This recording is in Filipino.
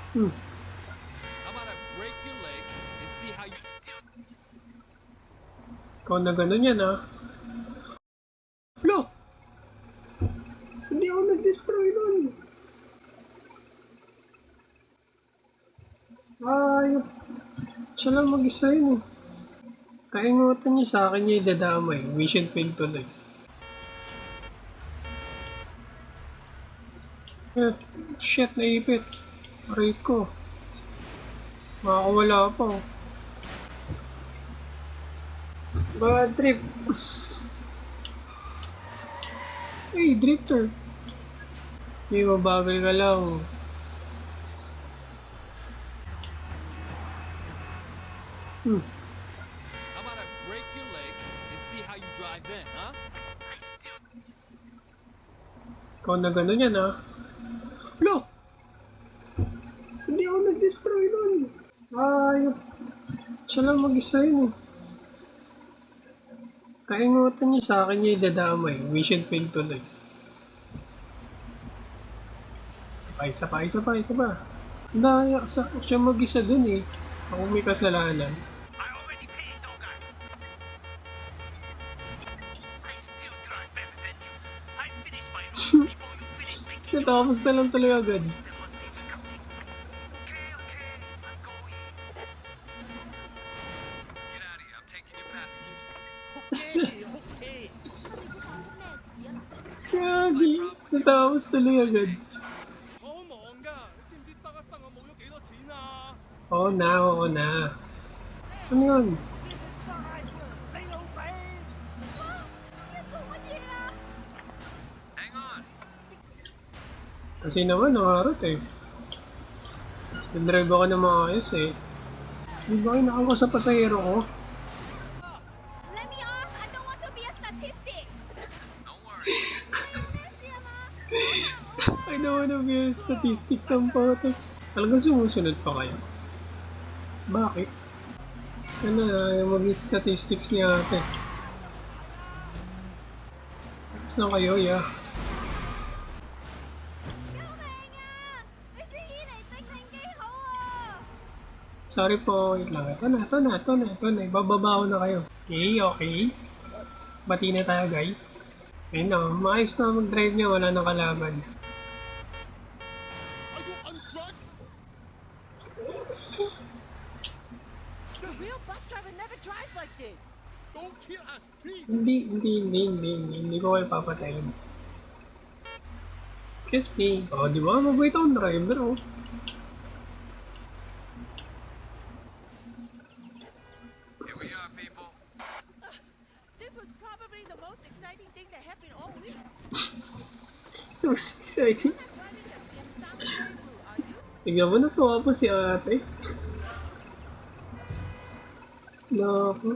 Hmm. How about I break your leg and see how you still... Ikaw na gano'n yan, ha? Lo! Hindi ako nag-destroy nun. Ayop. Siya lang mag-isa yun, eh. Kaingutan niya sa akin niya idadamay. Mission failed tuloy. Eh, shit, naipit. Aray ko. Makakawala pa, oh. Bad trip. Hey, drifter. May mabagal ka lang. How about I break your leg and see how you drive then, huh? I still... Ikaw na gano'n yan, ha? Lo! Hindi ako nag-destroy nun. Ayop. Siya lang mag-isa yun, eh. Kaingutan niya sa akin niya idadamay. Mission failed tuloy. Isa pa. Naiyak sa siya mag-isa dun, eh. Ako may kasalanan. I already paid, Dogan. I still drive better than you. I finished my road before you finished making yours. Natapos na lang tuloy agad. There must be the counting. Okay, I'm going. Get out of here. I'm taking your passengers. Okay. Kagi. Natapos tuloy agad. Oo na. Ano yun? Hang on. Kasi naman, nakaharot, eh. Nag-drive ako ng maayos, eh. Hindi ba kayo nakakuha sa pasahero ko? Let me off! I don't want to be a statistic! Don't worry. I don't wanna be a statistic ng photo. Talagang sumusunod pa kayo? Bakit? Ano na, maging statistics niya ate. Tapos na kayo, yeah. Sorry po, wait lang. Ito na. Ibababa ko na kayo. Okay. Bati na tayo, guys. Ayun na, maayos na mag-drive niya, wala nang kalaban. Are you on drugs? The real bus driver never drives like this. Don't kill us, please. Hindi ko kayo papatayin. Excuse me. Oh, di ba? Mabait akong driver, oh. Here we are, people. This was probably the most exciting thing that happened all week. It was exciting. Tignan mo, natuwa pa si ate. Naku.